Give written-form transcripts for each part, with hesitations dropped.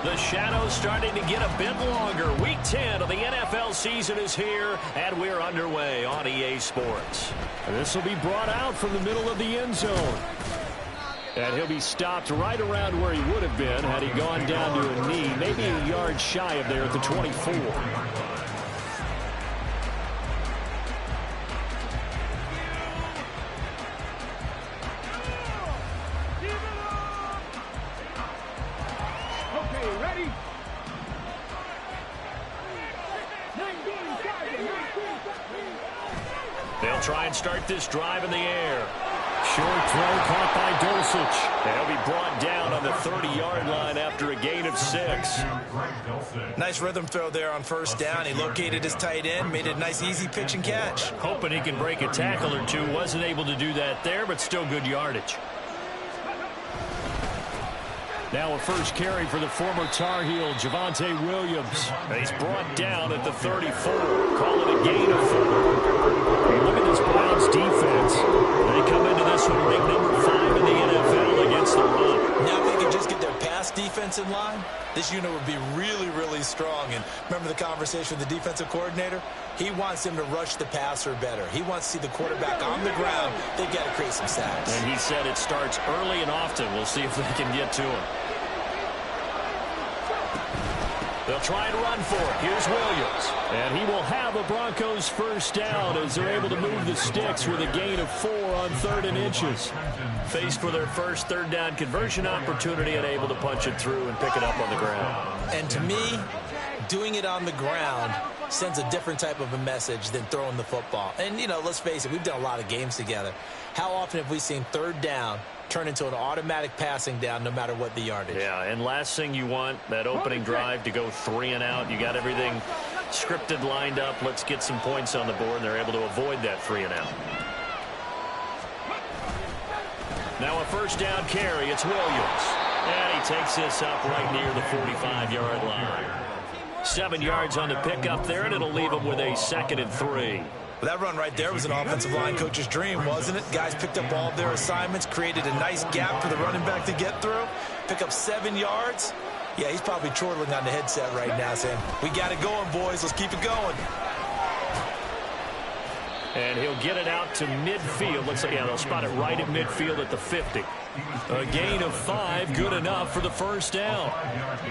The shadow's starting to get a bit longer. Week 10 of the NFL season is here, and we're underway on EA Sports. This will be brought out from the middle of the end zone. And he'll be stopped right around where he would have been had he gone down to a knee, maybe a yard shy of there at the 24. They'll try and start this drive in the air. Short throw caught by Dulcich. And he'll be brought down on the 30-yard line after a gain of 6. Nice rhythm throw there on first down. He located his tight end, made a nice easy pitch and catch. Hoping he can break a tackle or two. Wasn't able to do that there, but still good yardage. Now a first carry for the former Tar Heel, Javonte Williams. And he's brought down at the 34. Call it a gain of 4. Look at this Browns defense. They come into this one ranked number 5 in the NFL against the run. Now if they can just get their pass defense in line, this unit would be really, really strong. And remember the conversation with the defensive coordinator? He wants them to rush the passer better. He wants to see the quarterback on the ground. They've got to create some sacks. And he said it starts early and often. We'll see if they can get to him. They'll try and run for it. Here's Williams. And he will have a Broncos first down as they're able to move the sticks with a gain of 4 on 3rd and inches. Faced with their first third down conversion opportunity and able to punch it through and pick it up on the ground. And to me, doing it on the ground sends a different type of a message than throwing the football. And, you know, let's face it, we've done a lot of games together. How often have we seen third down turn into an automatic passing down no matter what the yardage? Yeah, and last thing you want, that opening drive to go 3 and out. You got everything scripted, lined up. Let's get some points on the board, and they're able to avoid that 3 and out. Now a first down carry. It's Williams. And he takes this up right near the 45-yard line. 7 yards on the pickup there, and it'll leave him with a 2nd and 3. That run right there was an offensive line coach's dream, wasn't it? Guys picked up all of their assignments, created a nice gap for the running back to get through, pick up 7 yards. Yeah, he's probably chortling on the headset right now saying, we got it going, boys. Let's keep it going. And he'll get it out to midfield. Looks like, yeah, they'll spot it right at midfield at the 50. A gain of 5, good enough for the first down.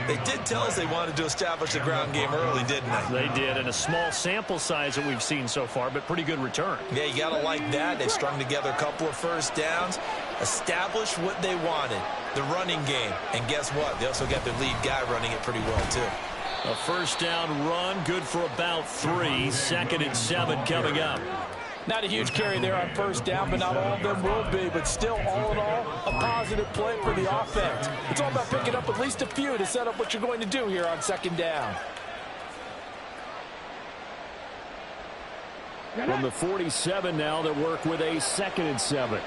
They did tell us they wanted to establish the ground game early, didn't they? They did, and a small sample size that we've seen so far, but pretty good return. Yeah, you got to like that. They've strung together a couple of first downs, established what they wanted, the running game. And guess what? They also got their lead guy running it pretty well, too. A first down run, good for about 3. 2nd and 7 coming up. Not a huge carry there on first down, but not all of them will be. But still, all in all, a positive play for the offense. It's all about picking up at least a few to set up what you're going to do here on 2nd down. From the 47 now, they work with a 2nd and 7.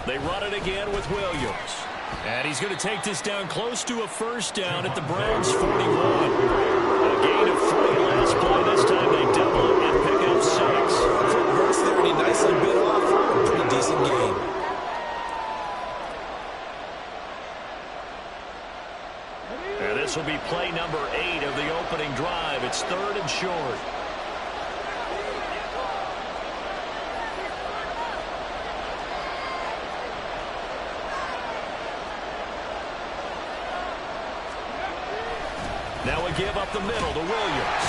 They run it again with Williams. And he's going to take this down close to a first down at the Browns' 41. A gain of 3 last play. This time they double it and pick up 6. Footwork's there and he nicely bit off. A pretty decent game. And this will be play number 8 of the opening drive. It's 3rd and short. Now a give up the middle to Williams.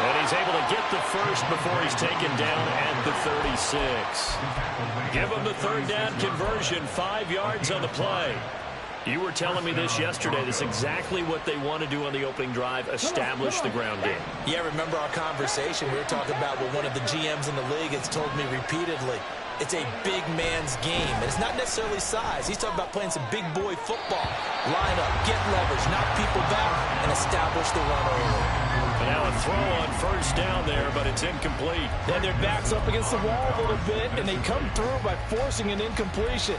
And he's able to get the first before he's taken down at the 36. Give him the 3rd down conversion, 5 yards on the play. You were telling me this yesterday. This is exactly what they want to do on the opening drive, establish the ground game. Yeah, remember our conversation? We were talking about what one of the GMs in the league has told me repeatedly. It's a big man's game, and it's not necessarily size. He's talking about playing some big boy football. Line up, get leverage, knock people back, and establish the run early. And now a throw on first down there, but it's incomplete. Then their back's up against the wall a little bit, and they come through by forcing an incompletion.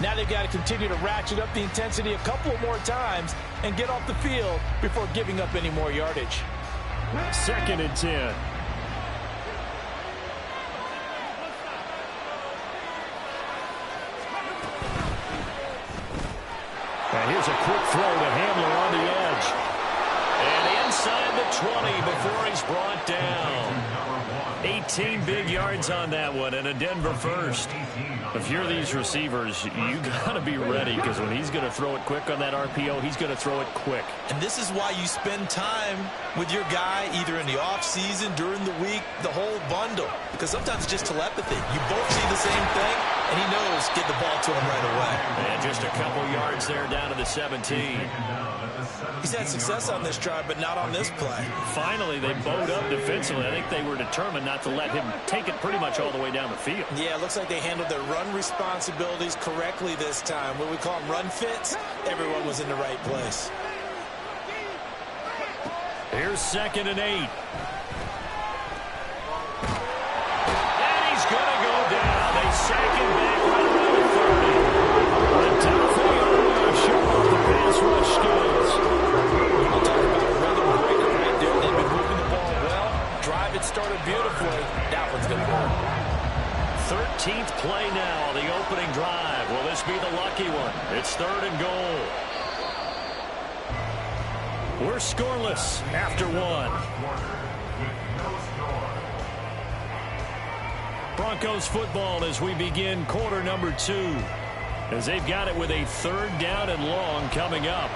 Now they've got to continue to ratchet up the intensity a couple of more times and get off the field before giving up any more yardage. 2nd and 10. And here's a quick throw to Hamler on the edge. And inside the 20 before he's brought down. 18 big yards on that one, and a Denver first. If you're these receivers, you got to be ready, because when he's going to throw it quick on that RPO, he's going to throw it quick. And this is why you spend time with your guy, either in the offseason, during the week, the whole bundle. Because sometimes it's just telepathy. You both see the same thing, and he knows get the ball to him right away. And just a couple yards there down to the 17. He's had success on this drive, but not on this play. Finally, they bowed up defensively. I think they were determined not to let him take it pretty much all the way down the field. Yeah, it looks like they handled their run responsibilities correctly this time. What we call them run fits, everyone was in the right place. Here's 2nd and 8. And he's going to go down. They sack him back right around the 30. The Delphi show off the pass rush skills. I'll talk about a rhythm breaker right there. They've been moving the ball well. Drive it started beautifully. That one's going to go. 13th play now, the opening drive. Will this be the lucky one? It's 3rd and goal. We're scoreless after 1. Broncos football as we begin quarter number 2. As they've got it with a 3rd down and long coming up.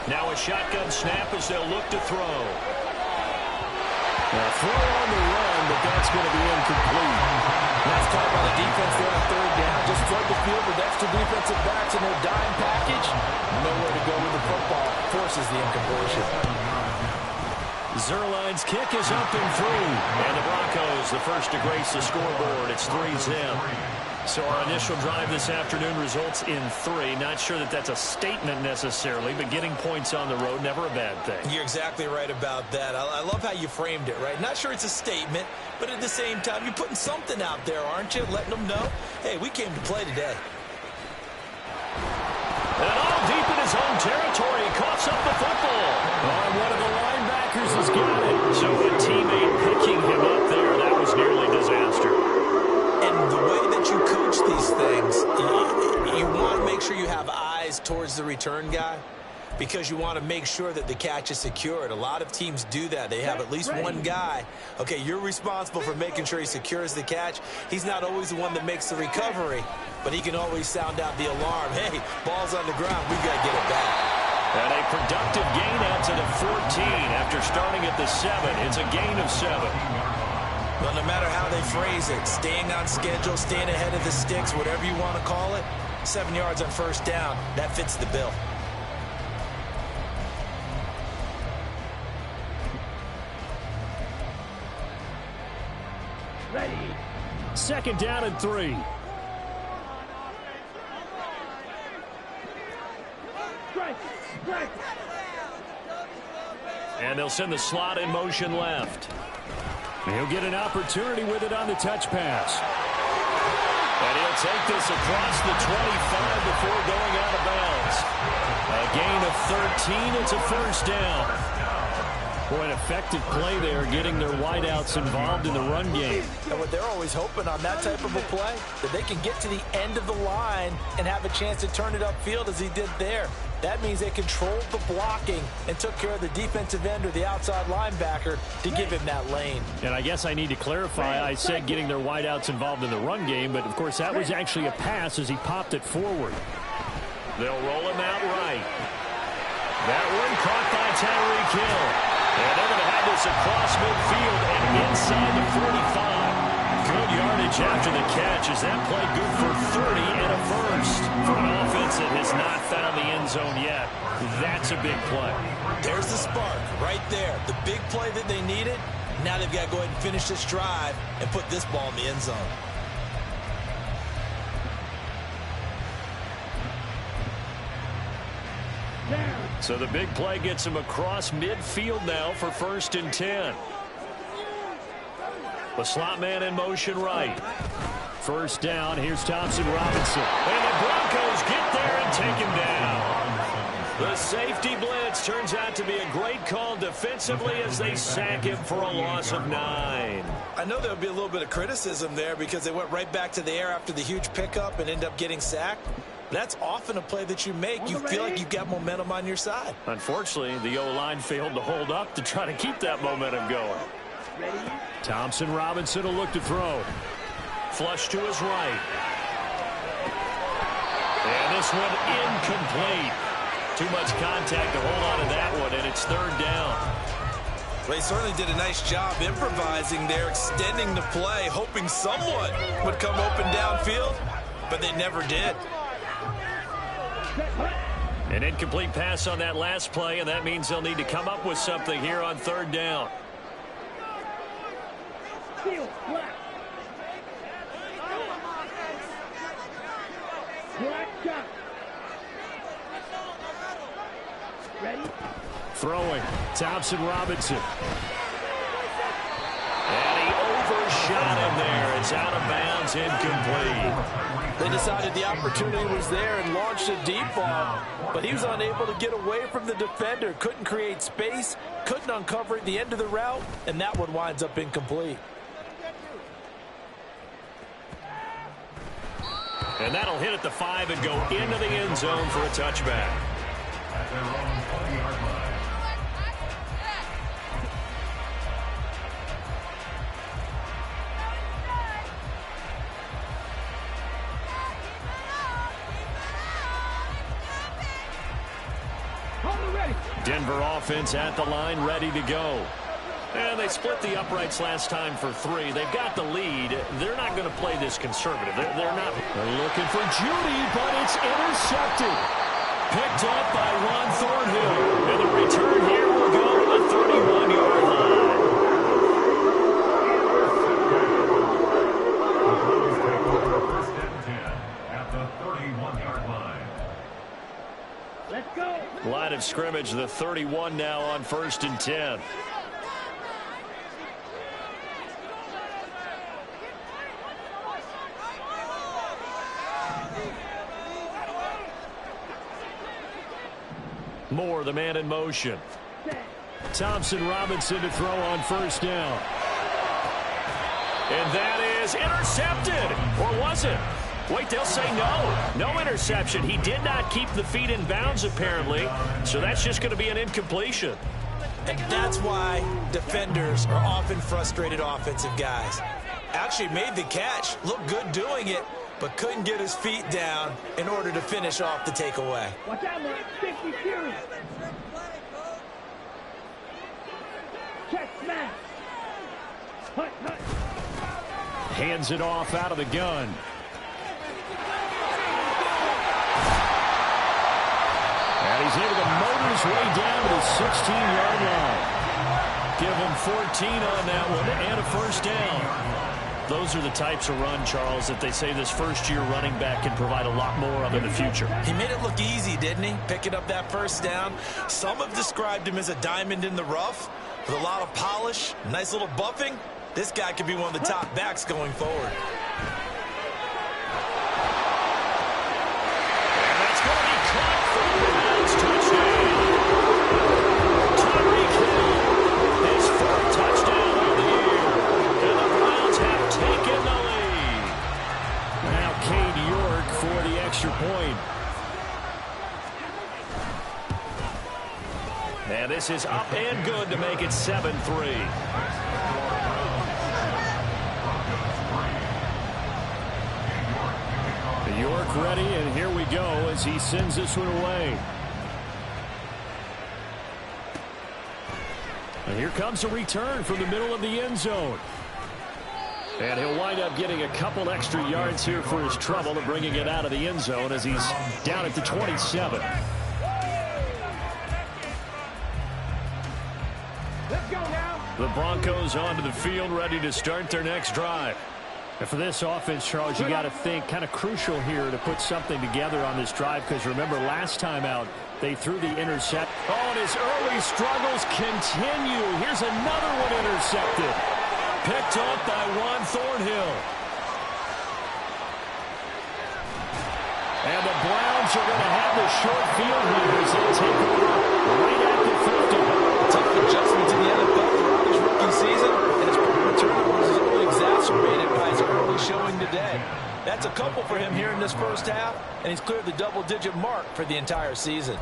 Now a shotgun snap as they'll look to throw. A throw on the run, but that's going to be incomplete. That's called by the defense there on 3rd down. Just flood the field with extra defensive backs in their dime package. Nowhere to go with the football. Forces the incompletion. Zerline's kick is up and through. And the Broncos, the first to grace the scoreboard. It's 3-0. So our initial drive this afternoon results in 3. Not sure that that's a statement necessarily, but getting points on the road, never a bad thing. You're exactly right about that. I love how you framed it, right? Not sure it's a statement, but at the same time, you're putting something out there, aren't you? Letting them know, hey, we came to play today. And all deep in his own territory, he coughs up the football. Oh, one of the linebackers has got it. So a teammate picking him up there, that was nearly disaster. And the way that you coach these things, you want to make sure you have eyes towards the return guy, because you want to make sure that the catch is secured. A lot of teams do that. They have at least one guy. Okay, you're responsible for making sure he secures the catch. He's not always the one that makes the recovery, but he can always sound out the alarm. Hey, ball's on the ground. We've got to get it back. And a productive gain out to the 14 after starting at the 7. It's a gain of 7. Well, no matter how they phrase it, staying on schedule, staying ahead of the sticks, whatever you want to call it, 7 yards on 1st down, that fits the bill. Ready. 2nd down and 3. And they'll send the slot in motion left. He'll get an opportunity with it on the touch pass. And he'll take this across the 25 before going out of bounds. A gain of 13. It's a 1st down. Boy, an effective play there, getting their wideouts involved in the run game. And what they're always hoping on that type of a play, that they can get to the end of the line and have a chance to turn it upfield as he did there. That means they controlled the blocking and took care of the defensive end or the outside linebacker to give him that lane. And I guess I need to clarify, I said getting their wideouts involved in the run game, but of course that was actually a pass as he popped it forward. They'll roll him out right. That one caught by Tyreek Hill. And they're going to have this across midfield and inside the 45. Good yardage after the catch. Is that play good for 30 and a 1st for an offense that has not found the end zone yet? That's a big play. There's the spark right there. The big play that they needed. Now they've got to go ahead and finish this drive and put this ball in the end zone. So the big play gets him across midfield now for 1st and 10. The slot man in motion right. First down, here's Thompson Robinson. And the Broncos get there and take him down. The safety blitz turns out to be a great call defensively as they sack him for a loss of 9. I know there would be a little bit of criticism there because they went right back to the air after the huge pickup and end up getting sacked. That's often a play that you make. You feel like you've got momentum on your side. Unfortunately, the O-line failed to hold up to try to keep that momentum going. Thompson Robinson will look to throw. Flush to his right. And this one incomplete. Too much contact to hold on to that one, and it's third down. Well, he certainly did a nice job improvising there, extending the play, hoping someone would come open downfield, but they never did. An incomplete pass on that last play, and that means they'll need to come up with something here on third down. Throwing, Thompson Robinson. And he overshot him there. It's out of bounds, incomplete. They decided the opportunity was there and launched a deep ball, but he was unable to get away from the defender. Couldn't create space, couldn't uncover the end of the route, and that one winds up incomplete. And that'll hit at the 5 and go into the end zone for a touchback. Denver offense at the line, ready to go. And they split the uprights last time for 3. They've got the lead. They're not going to play this conservative. They're not. They're looking for Judy, but it's intercepted. Picked up by Ron Thornhill. And the return here will go to the 31-yard line. At the 31-yard line. Let's go. Line of scrimmage, the 31 now on 1st and 10. Moore, the man in motion. Thompson Robinson to throw on first down. And that is intercepted. Or was it? Wait, they'll say no. No interception. He did not keep the feet in bounds, apparently. So that's just going to be an incompletion. And that's why defenders are often frustrated offensive guys. Actually made the catch, looked good doing it, but couldn't get his feet down in order to finish off the takeaway. Watch out, man. 60 series. Check, smash. Hut, hut. Hands it off out of the gun. And he's able to motor his way down to the 16-yard line. Give him 14 on that one and a first down. Those are the types of run, Charles, that they say this first-year running back can provide a lot more of in the future. He made it look easy, didn't he? Picking up that first down. Some have described him as a diamond in the rough with a lot of polish, nice little buffing. This guy could be one of the top backs going forward. And that's going to be caught for the Browns touchdown. Tyreek Hill, his 4th touchdown of the year. And the Browns have taken the lead. Now Cade York for the extra point. And this is up and good to make it 7-3. York ready, and here we go as he sends this one away. And here comes a return from the middle of the end zone. And he'll wind up getting a couple extra yards here for his trouble and bringing it out of the end zone as he's down at the 27. Let's go now. The Broncos onto the field, ready to start their next drive. And for this offense, Charles, you got to think kind of crucial here to put something together on this drive, because remember last time out they threw the intercept. Oh, and his early struggles continue. Here's another one intercepted. picked off by Juan Thornhill. And the Browns are going to have the short field here as they take over right at the 50. Tough adjustment to the NFL throughout his rookie season, and his problem with turnovers is only exacerbated by his early showing today. That's a couple for him here in this first half, and he's cleared the double-digit mark for the entire season.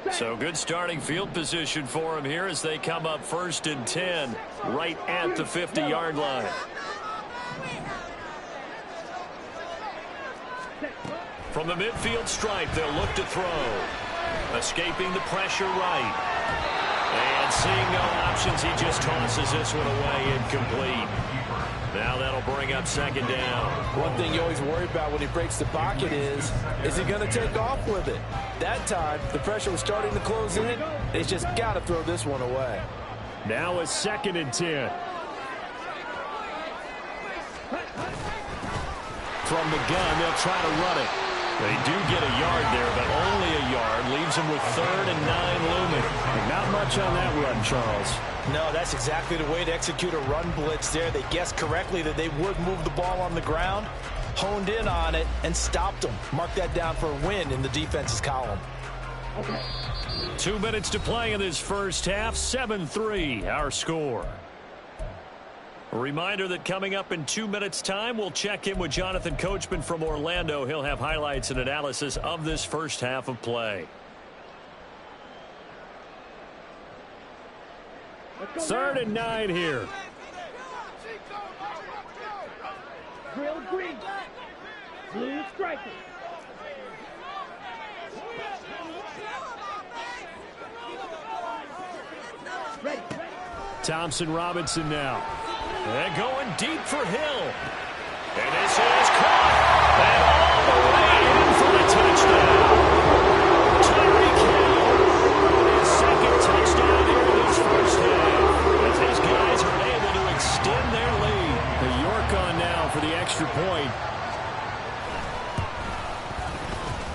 So good starting field position for him here as they come up 1st and 10 right at the 50-yard line. From the midfield stripe, they'll look to throw. Escaping the pressure right. And seeing no options, he just tosses this one away incomplete. Now that'll bring up 2nd down. One thing you always worry about when he breaks the pocket is he going to take off with it? That time, the pressure was starting to close in. They just got to throw this one away. Now a 2nd and 10. From the gun, they'll try to run it. They do get a yard there, but only a yard. Leaves them with 3rd and 9 looming. And not much on that run, Charles. No, that's exactly the way to execute a run blitz there. They guessed correctly that they would move the ball on the ground, honed in on it, and stopped them. Mark that down for a win in the defense's column. 2 minutes to play in this first half. 7-3, our score. A reminder that coming up in 2 minutes' time, we'll check in with Jonathan Coachman from Orlando. He'll have highlights and analysis of this first half of play. 3rd and 9 here. Drill green. Blue striker. Ready. Thompson Robinson now. And going deep for Hill. And this is caught. And all the way in for the touchdown. Tyreek Hill. His 2nd touchdown here in this first half. As these guys are able to extend their lead. The York on now for the extra point.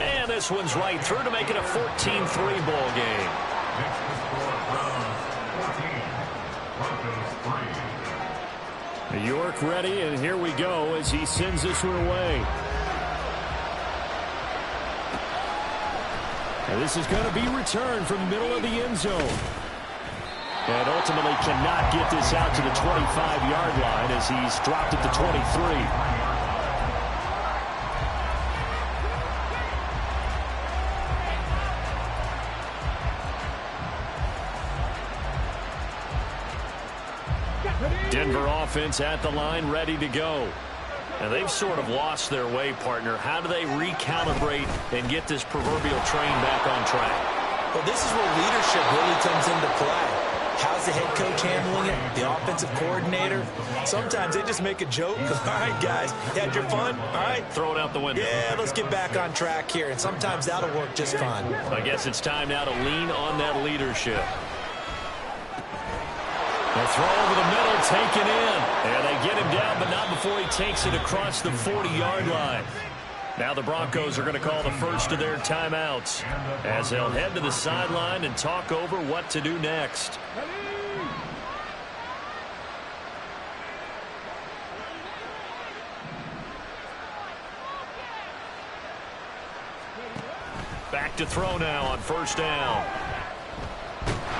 And this one's right through to make it a 14-3 ball game. York ready, and here we go as he sends this one away. And this is going to be returned from the middle of the end zone. And ultimately cannot get this out to the 25-yard line as he's dropped it to 23. Denver offense at the line, ready to go. And they've sort of lost their way, partner. How do they recalibrate and get this proverbial train back on track? Well, this is where leadership really comes into play. How's the head coach handling it? The offensive coordinator? Sometimes they just make a joke. All right, guys, you had your fun? All right. Throw it out the window. Yeah, let's get back on track here. And sometimes that'll work just fine. I guess it's time now to lean on that leadership. The throw over the middle, taken in. And they get him down, but not before he takes it across the 40-yard line. Now the Broncos are going to call the first of their timeouts as they'll head to the sideline and talk over what to do next. Back to throw now on 1st down.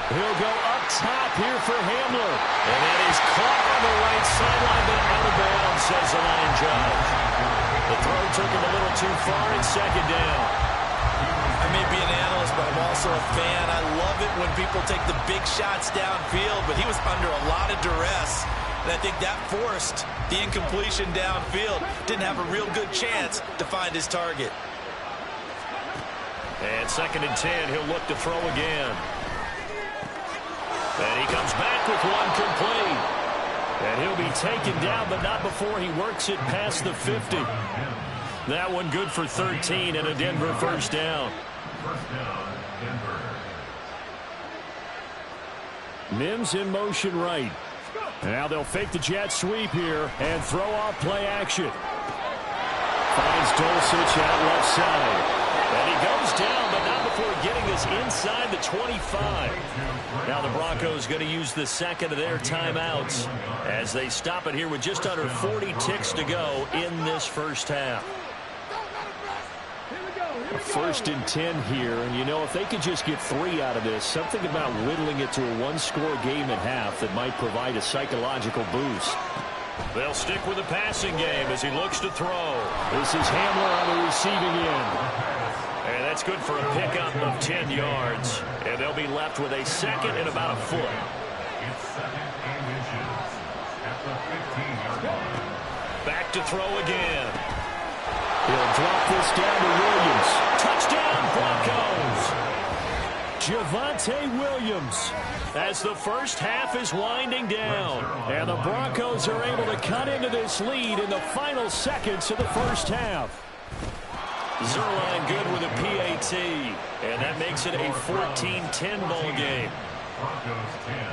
He'll go up top here for Hamler. And that is caught on the right sideline, but out of bounds, says the line judge. The throw took him a little too far in 2nd down. I may be an analyst, but I'm also a fan. I love it when people take the big shots downfield, but he was under a lot of duress. And I think that forced the incompletion downfield. Didn't have a real good chance to find his target. And 2nd and 10, he'll look to throw again. And he comes back with one complete. And he'll be taken down, but not before he works it past the 50. That one good for 13 and a Denver 1st down. Mims in motion right. Now they'll fake the jet sweep here and throw off play action. Finds Dulcich out left side. And he goes down, but not before getting this inside the 25. Now the Broncos going to use the second of their timeouts as they stop it here with just under 40 ticks to go in this first half. First and 10 here, and you know, if they could just get 3 out of this, something about whittling it to a one-score game at half that might provide a psychological boost. They'll stick with the passing game as he looks to throw. This is Hamler on the receiving end. And that's good for a pickup of 10 yards. And they'll be left with a second and about a foot. It's 7 inches at the 15-yard line. Back to throw again. He'll drop this down to Williams. Touchdown, Broncos. Javonte Williams. As the first half is winding down. And the Broncos are able to cut into this lead in the final seconds of the first half. Zerline good with a PAT. And that makes it a 14-10 ball game. Broncos 10.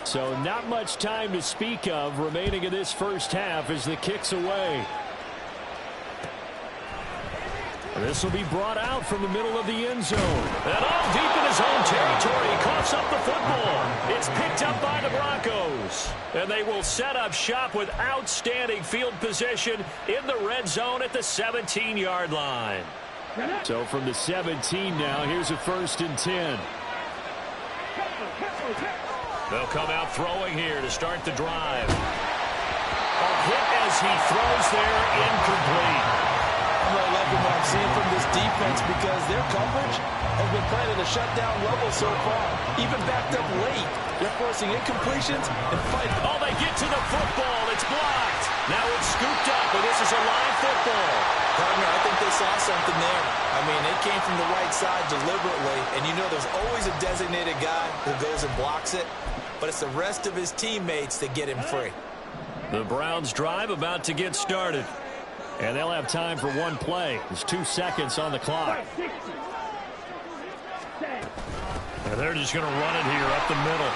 So not much time to speak of remaining in this first half as the kick's away. This will be brought out from the middle of the end zone. And all deep in his own territory. He coughs up the football. It's picked up by the Broncos. And they will set up shop with outstanding field position in the red zone at the 17-yard line. So from the 17 now, here's a first and 10. They'll come out throwing here to start the drive. A hit as he throws there, incomplete. I'm really liking what I'm seeing from this defense because their coverage has been playing at a shutdown level so far. Even backed up late. They're forcing incompletions and fighting. Oh, they get to the football. It's blocked. Now it's scooped up, and this is a live football. Partner, I think they saw something there. I mean, they came from the right side deliberately, and you know there's always a designated guy who goes and blocks it, but it's the rest of his teammates that get him free. The Browns drive about to get started. And they'll have time for one play. There's 2 seconds on the clock. And they're just going to run it here up the middle.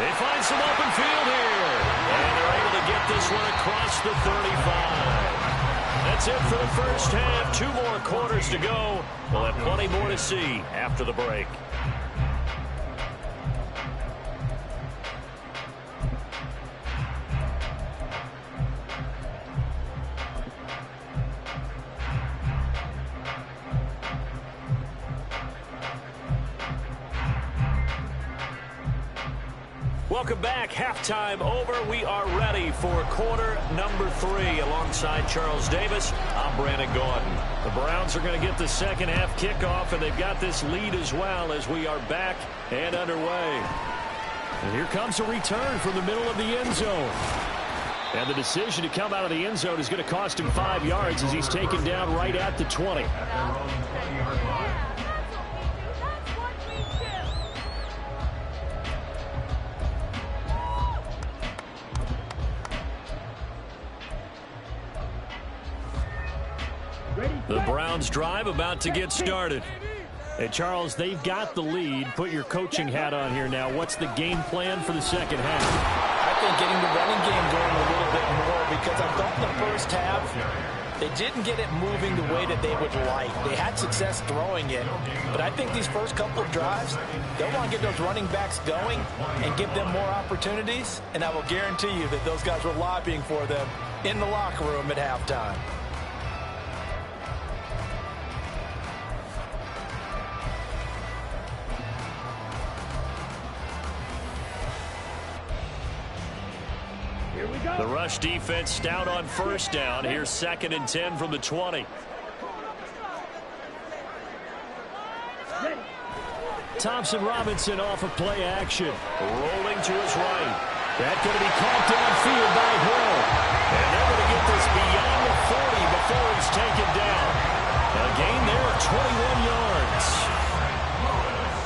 They find some open field here. And they're able to get this one across the 35. That's it for the first half. 2 more quarters to go. We'll have plenty more to see after the break. Welcome back. Halftime over. We are ready for quarter number 3 alongside Charles Davis. I'm Brandon Gaudin. The Browns are going to get the second half kickoff, and they've got this lead as well as we are back and underway. And here comes a return from the middle of the end zone. And the decision to come out of the end zone is going to cost him 5 yards as he's taken down right at the 20. The Browns drive about to get started. Hey, Charles, they've got the lead. Put your coaching hat on here now. What's the game plan for the second half? I think getting the running game going a little bit more because I thought in the first half they didn't get it moving the way that they would like. They had success throwing it, but I think these first couple of drives, they'll want to get those running backs going and give them more opportunities, and I will guarantee you that those guys were lobbying for them in the locker room at halftime. The rush defense stout on first down. Here's 2nd and 10 from the 20. Thompson Robinson off of play action. Rolling to his right. That's going to be caught downfield by Hill. And they're going to get this beyond the 40 before he's taken down. A gain there of 21 yards.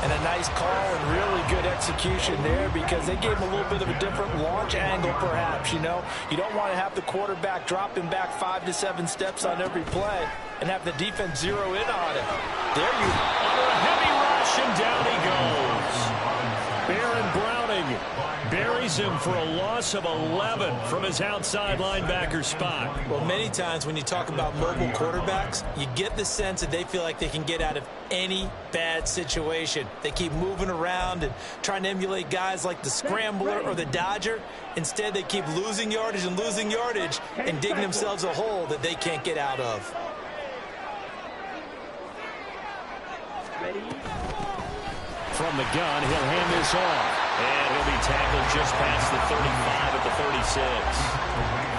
And a nice call and really good execution there because they gave him a little bit of a different launch angle perhaps, you know. You don't want to have the quarterback dropping back 5 to 7 steps on every play and have the defense zero in on it. There you under a heavy rush, and down he goes. Baron Browning it. Buries him for a loss of 11 from his outside linebacker spot. Well, many times when you talk about mobile quarterbacks, you get the sense that they feel like they can get out of any bad situation. They keep moving around and trying to emulate guys like the scrambler or the dodger. Instead, they keep losing yardage and digging themselves a hole that they can't get out of. From the gun, he'll hand this off. And he'll be tackled just past the 35 at the 36.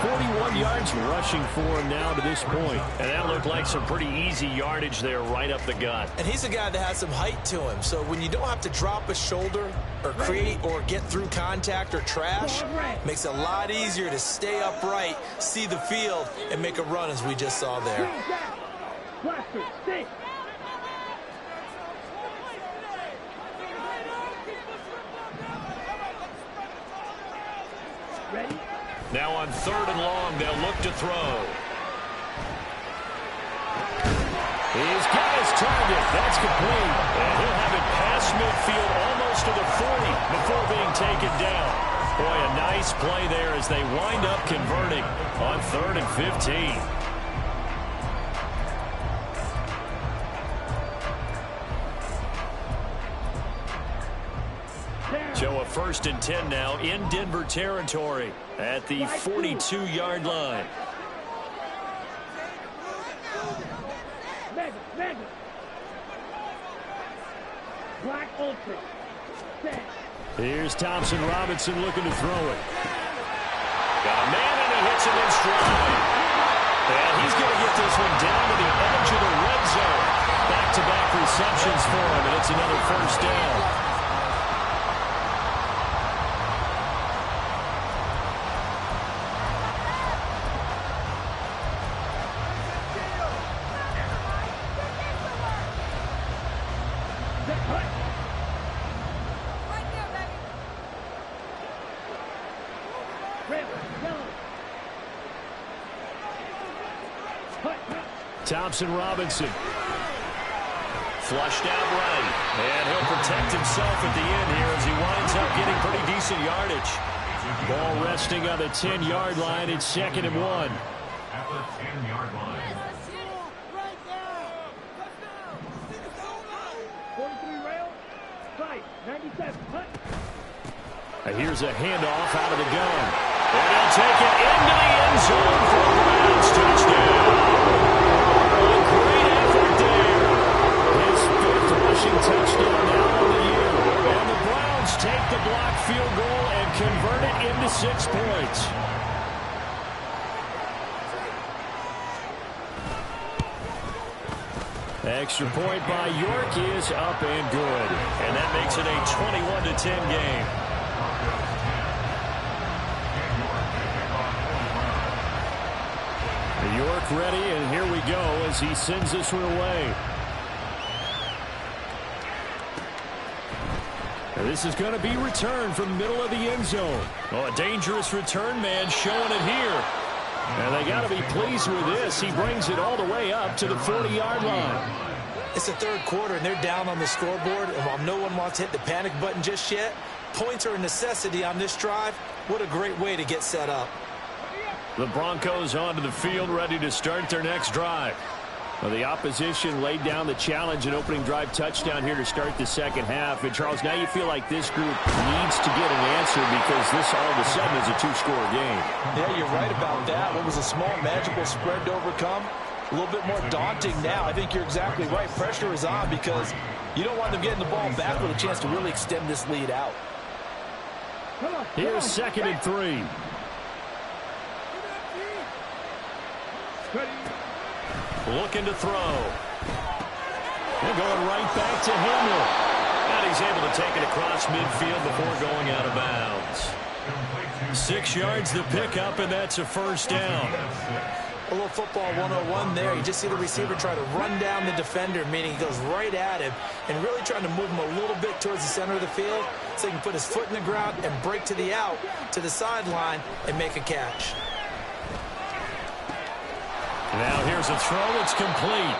41 yards rushing for him now to this point. And that looked like some pretty easy yardage there right up the gut. And he's a guy that has some height to him. So when you don't have to drop a shoulder or create or get through contact or trash, it makes it a lot easier to stay upright, see the field, and make a run as we just saw there. Now on 3rd and long, they'll look to throw. He's got his target. That's complete. And he'll have it past midfield almost to the 40 before being taken down. Boy, a nice play there as they wind up converting on 3rd and 15. So a 1st and 10 now in Denver territory at the 42-yard line. Black Ultra. Here's Thompson Robinson looking to throw it. Got a man and he hits him in stride. And he's going to get this one down to the edge of the red zone. Back-to-back receptions for him, and it's another 1st down. Thompson Robinson. Flushed out right. And he'll protect himself at the end here as he winds up getting pretty decent yardage. Ball resting on the 10-yard line. It's 2nd and 1. At the 10-yard line. 43 rail. Right. 97. Hut. Here's a handoff out of the gun. And he'll take it into the end zone for a Browns touchdown. Great effort there. His 5th rushing touchdown now on the year. And the Browns take the block field goal and convert it into 6 points. Extra point by York is up and good. And that makes it a 21-10 game. York ready, and here we go as he sends this one away. And this is going to be returned from the middle of the end zone. Oh, a dangerous return man showing it here. And they got to be pleased with this. He brings it all the way up to the 40-yard line. It's the 3rd quarter, and they're down on the scoreboard. And while no one wants to hit the panic button just yet, points are a necessity on this drive. What a great way to get set up. The Broncos onto the field, ready to start their next drive. Well, the opposition laid down the challenge and opening drive touchdown here to start the 2nd half. And, Charles, now you feel like this group needs to get an answer because this all of a sudden is a 2-score game. Yeah, you're right about that. What was a small, manageable spread to overcome, a little bit more daunting now. I think you're exactly right. Pressure is on because you don't want them getting the ball back with a chance to really extend this lead out. Here's 2nd and 3. Looking to throw. They're going right back to Hamler. And he's able to take it across midfield before going out of bounds. 6 yards to pick up, and that's a 1st down. A little football 101 there. You just see the receiver try to run down the defender, meaning he goes right at him and really trying to move him a little bit towards the center of the field so he can put his foot in the ground and break to the out, to the sideline, and make a catch. Now here's a throw. It's complete.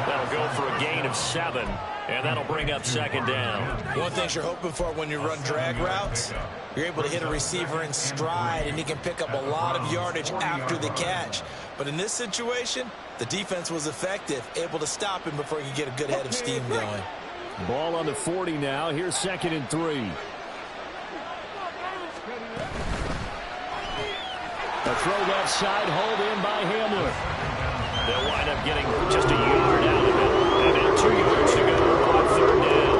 That'll go for a gain of 7, and that'll bring up second down. One thing you're hoping for when you run drag routes, you're able to hit a receiver in stride, and he can pick up a lot of yardage after the catch. But in this situation, the defense was effective, able to stop him before he could get a good head of steam going. Ball on the 40 now. Here's 2nd and 3. A throw left side, hauled in by Hamler. They'll wind up getting just a yard out of it. And now 2 yards to go on 3rd down.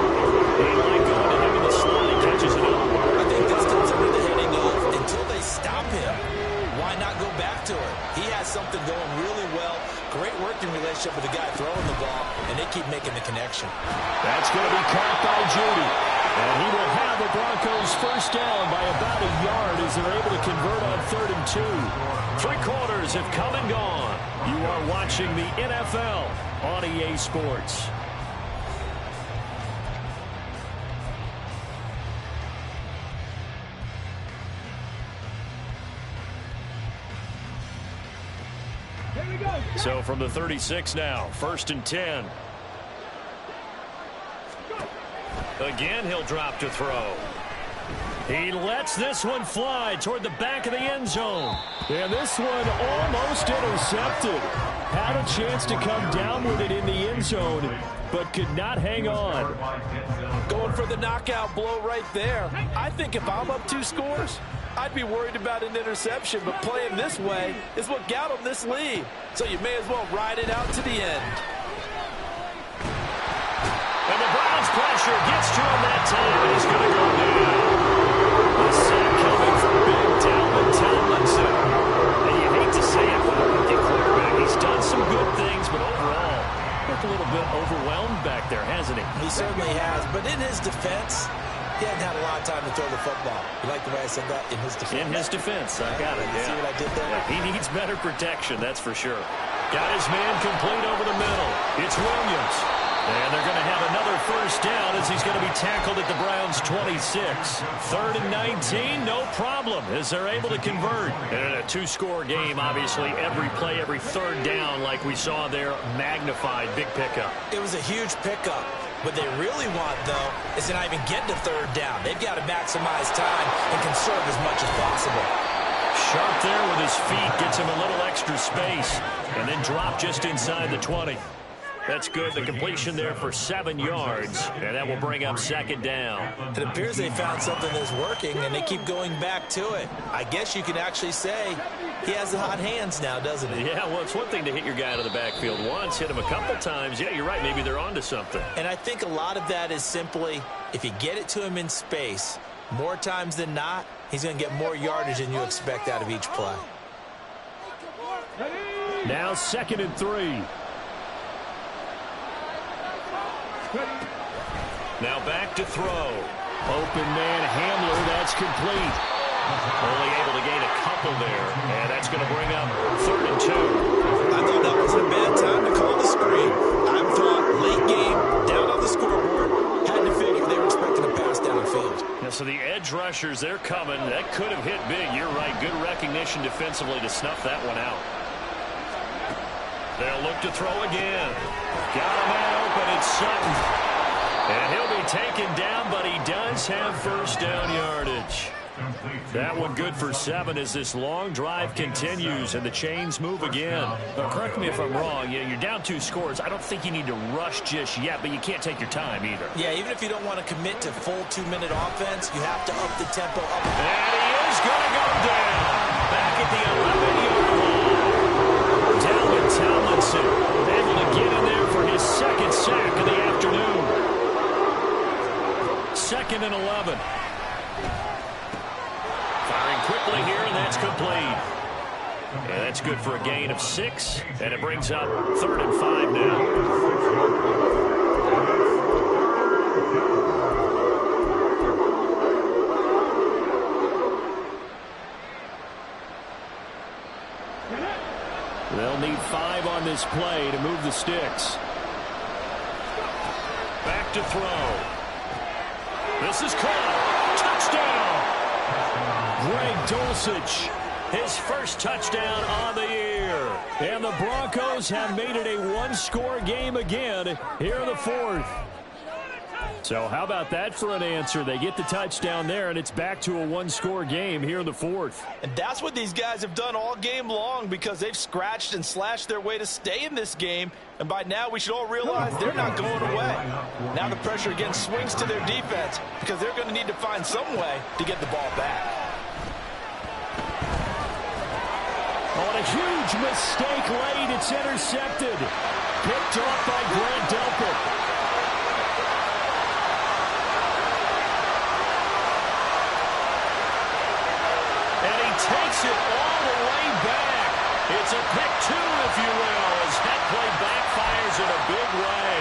He might go into him in the slot. He catches it up. I think this comes under the heading of, until they stop him, why not go back to it? He has something going really well. Great working relationship with the guy throwing the ball, and they keep making the connection. That's going to be caught by Judy. And he will have the Broncos first down by about a yard as they're able to convert on 3rd and 2. 3 quarters have come and gone. You are watching the NFL on EA Sports. So from the 36 now, 1st and 10. Again, he'll drop to throw. He lets this one fly toward the back of the end zone. And this one almost intercepted. Had a chance to come down with it in the end zone, but could not hang on. Going for the knockout blow right there. I think if I'm up 2 scores, I'd be worried about an interception, but playing this way is what got him this lead. So you may as well ride it out to the end. And the Browns pressure gets to him that time, and he's going to go down. The sack coming from big Dalvin Tomlinson. And you hate to say it for the rookie quarterback. He's done some good things, but overall, looked a little bit overwhelmed back there, hasn't he? He certainly has, but in his defense, he hadn't had a lot of time to throw the football. You like the way I said that? In his defense. In his defense, I got it. You see what I did there? Yeah, he needs better protection, that's for sure. Got his man complete over the middle. It's Williams. And they're going to have another first down as he's going to be tackled at the Browns' 26. 3rd and 19, no problem, as they're able to convert. And in a 2-score game, obviously, every play, every 3rd down, like we saw there, magnified, big pickup. It was a huge pickup. What they really want, though, is to not even get to 3rd down. They've got to maximize time and conserve as much as possible. Sharp there with his feet, gets him a little extra space, and then drop just inside the 20. That's good. The completion there for 7 yards, and that will bring up 2nd down. It appears they found something that's working, and they keep going back to it. I guess you can actually say he has the hot hands now, doesn't he? Yeah, well, it's one thing to hit your guy out of the backfield once, hit him a couple times. Yeah, you're right. Maybe they're onto something. And I think a lot of that is simply, if you get it to him in space, more times than not, he's going to get more yardage than you expect out of each play. Now 2nd and 3. Now back to throw. Open man Hamler, that's complete. Only able to gain a couple there, and that's going to bring up 3rd and 2. I thought that wasn't a bad time to call the screen. I thought late game, down on the scoreboard, had to figure they were expecting a pass downfield. Yeah, so the edge rushers, they're coming. That could have hit big. You're right. Good recognition defensively to snuff that one out. They'll look to throw again. Got a man open. It's Sutton. And he'll be taken down, but he does have first down yardage. That one good for 7 as this long drive continues and the chains move again. But correct me if I'm wrong. You know, you're down 2 scores. I don't think you need to rush just yet, but you can't take your time either. Yeah, even if you don't want to commit to full 2-minute offense, you have to up the tempo. And he is going to go down. Back at the 11-yard line. Dalvin Tomlinson able to get in there for his 2nd sack of the afternoon. 2nd and 11. Firing quickly here, and that's complete. And that's good for a gain of 6, and it brings up 3rd and 5 now. They'll need 5 on this play to move the sticks. Back to throw. This is caught. Touchdown. Greg Dulcich, his first touchdown on the year. And the Broncos have made it a one-score game again here in the fourth. So how about that for an answer? They get the touchdown there, and it's back to a one-score game here in the fourth. And that's what these guys have done all game long, because they've scratched and slashed their way to stay in this game. And by now, we should all realize they're not going away. Now the pressure again swings to their defense, because they're going to need to find some way to get the ball back. On a huge mistake late, it's intercepted. Picked off by Grant Delpit. Takes it all the way back. It's a pick two, if you will, as that play backfires in a big way.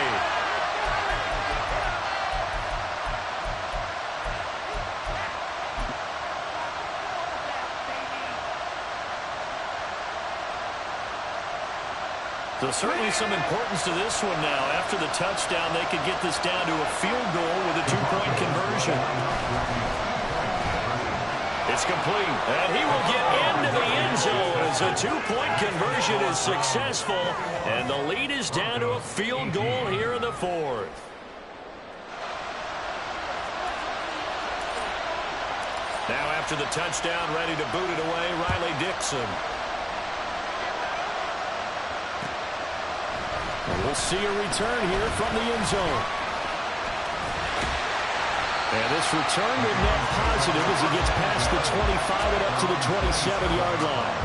So certainly some importance to this one now. After the touchdown, they could get this down to a field goal with a two-point conversion. It's complete, and he will get into the end zone as a two-point conversion is successful, and the lead is down to a field goal here in the fourth. Now after the touchdown, ready to boot it away, Riley Dixon. And we'll see a return here from the end zone. And this return will net positive as he gets past the 25 and up to the 27-yard line.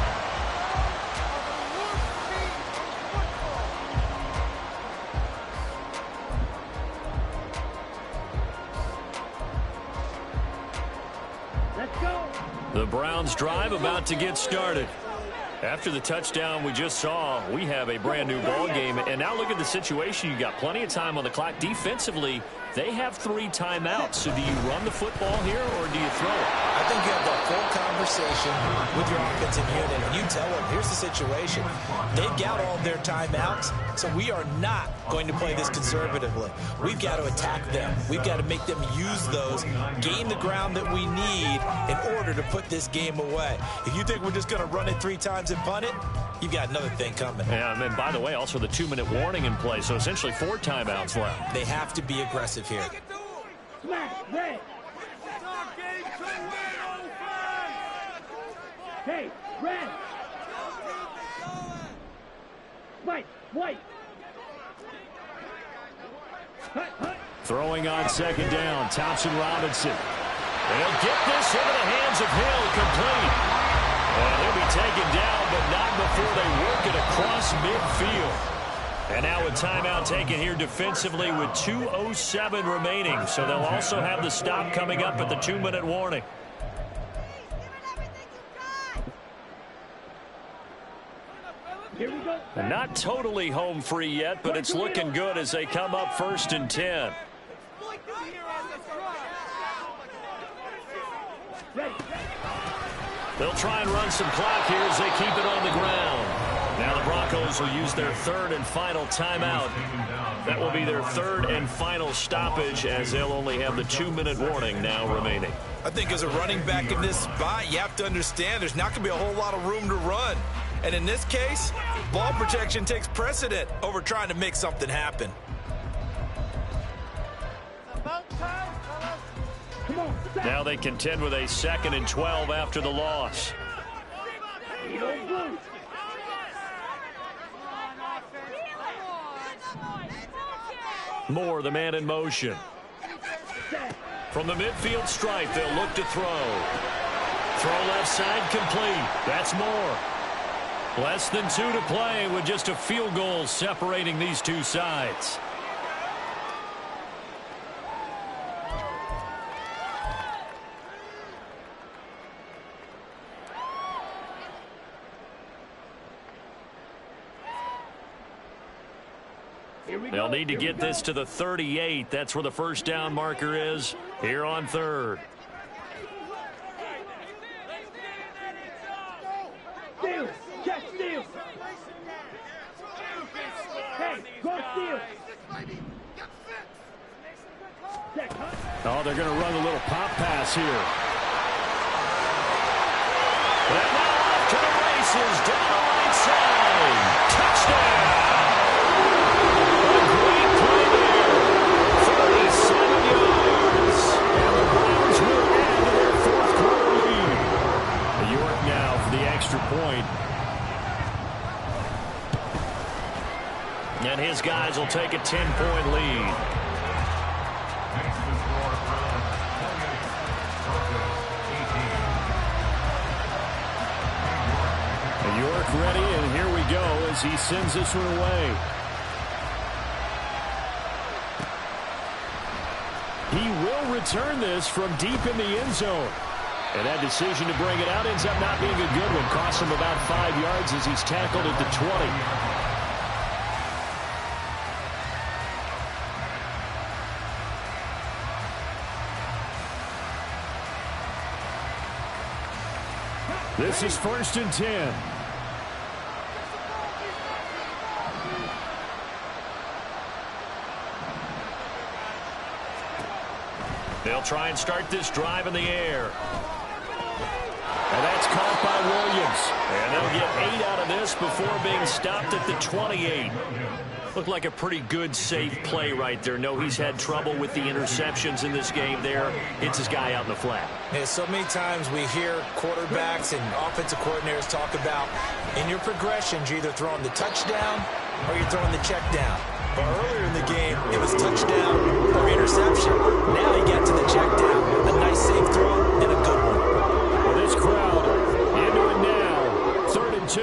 Let's go. The Browns drive about to get started. After the touchdown we just saw, we have a brand new ball game. And now look at the situation. You got plenty of time on the clock. Defensively, they have 3 timeouts. So do you run the football here or do you throw it? I think you have that full conversation with your offensive unit, and you tell them, here's the situation. They've got all their timeouts, so we are not going to play this conservatively. We've got to attack them. We've got to make them use those, gain the ground that we need in order to put this game away. If you think we're just going to run it 3 times and punt it, you've got another thing coming. Yeah, and by the way, also the 2-minute warning in play, so essentially 4 timeouts left. They have to be aggressive here. Smash, red. Hey, red. White, white. Hut, hut. Throwing on second down, Thompson Robinson. They'll get this into the hands of Hill, complete. And he'll be taken down, but not before they work it across midfield. And now a timeout taken here defensively with 2:07 remaining. So they'll also have the stop coming up at the 2-minute warning. Here we go. And not totally home free yet, but it's looking good as they come up 1st and 10. Ready. They'll try and run some clock here as they keep it on the ground. Now the Broncos will use their 3rd and final timeout. That will be their 3rd and final stoppage as they'll only have the 2-minute warning now remaining. I think as a running back in this spot, you have to understand there's not going to be a whole lot of room to run. And in this case, ball protection takes precedent over trying to make something happen. Now they contend with a 2nd and 12 after the loss. Moore, the man in motion. From the midfield stripe, they'll look to throw. Throw left side complete. That's Moore. Less than 2 to play with just a field goal separating these two sides. They'll need to get this to the 38. That's where the first down marker is here on 3rd. Steal. Check steal. Hey, go steal. Oh, they're going to run a little pop pass here. And now off to the races down the right side. And his guys will take a 10-point lead. York ready, and here we go as he sends this one away. He will return this from deep in the end zone. And that decision to bring it out ends up not being a good one. Costs him about 5 yards as he's tackled at the 20. This is 1st and 10. They'll try and start this drive in the air. And that's caught by Williams. And they'll get 8 out of this before being stopped at the 28. Looked like a pretty good, safe play right there. No, he's had trouble with the interceptions in this game there. Hits his guy out in the flat. Yeah, so many times we hear quarterbacks and offensive coordinators talk about in your progressions, you're either throwing the touchdown or you're throwing the check down. But earlier in the game, it was touchdown or interception. Now he got to the check down. A nice safe throw and a good one. Well, this crowd into it now. 3rd and 2.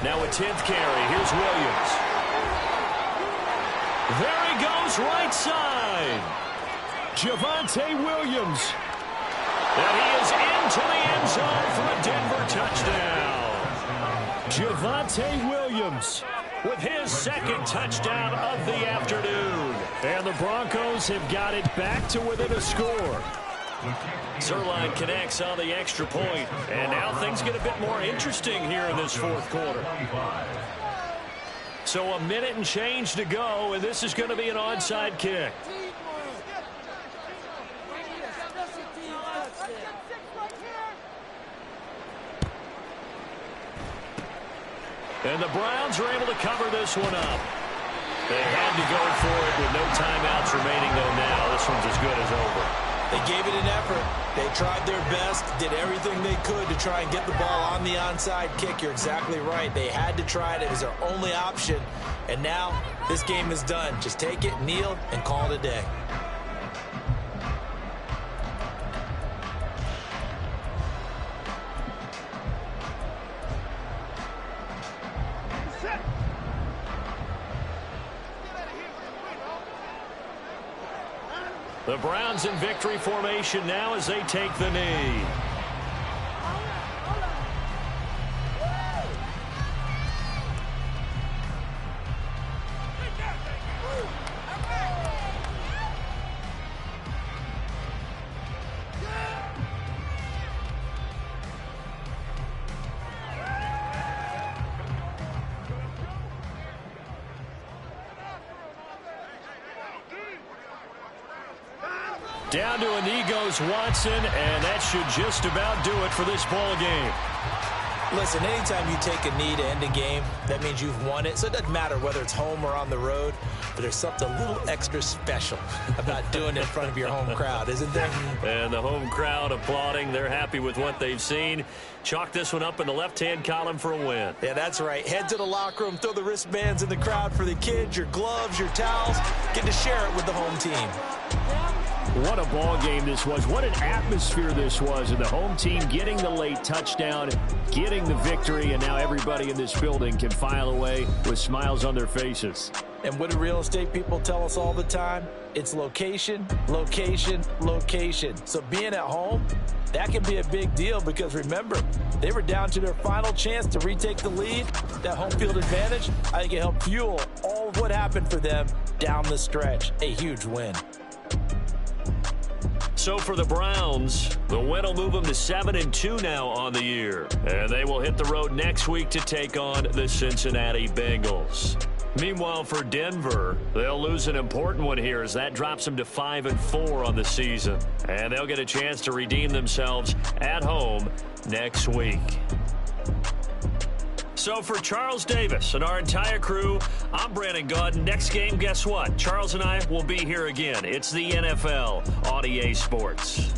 Now a 10th carry. Here's Williams. There he goes, right side. Javonte Williams. And he is into the end zone for a Denver touchdown. Javonte Williams with his 2nd touchdown of the afternoon. And the Broncos have got it back to within a score. Zerline connects on the extra point. And now things get a bit more interesting here in this 4th quarter. So a minute and change to go, and this is going to be an onside kick. And the Browns are able to cover this one up. They had to go for it with no timeouts remaining, though now this one's as good as over. They gave it an effort. They tried their best, did everything they could to try and get the ball on the onside kick. You're exactly right. They had to try it. It was their only option. And now this game is done. Just take it, kneel, and call it a day. The Browns in victory formation now as they take the knee. Down to a knee goes Watson, and that should just about do it for this ball game. Listen, anytime you take a knee to end a game, that means you've won it. So it doesn't matter whether it's home or on the road, but there's something a little extra special about doing it in front of your home crowd, isn't there? And the home crowd applauding. They're happy with what they've seen. Chalk this one up in the left-hand column for a win. Yeah, that's right. Head to the locker room, throw the wristbands in the crowd for the kids, your gloves, your towels. Get to share it with the home team. What a ball game this was. What an atmosphere this was. And the home team getting the late touchdown, getting the victory, and now everybody in this building can file away with smiles on their faces. And what do real estate people tell us all the time? It's location, location, location. So being at home, that can be a big deal because, remember, they were down to their final chance to retake the lead. That home field advantage, I think it helped fuel all of what happened for them down the stretch. A huge win. So for the Browns, the win will move them to 7-2 now on the year. And they will hit the road next week to take on the Cincinnati Bengals. Meanwhile, for Denver, they'll lose an important one here as that drops them to 5-4 on the season. And they'll get a chance to redeem themselves at home next week. So for Charles Davis and our entire crew, I'm Brandon Gaudin. Next game, guess what? Charles and I will be here again. It's the NFL on EA Sports.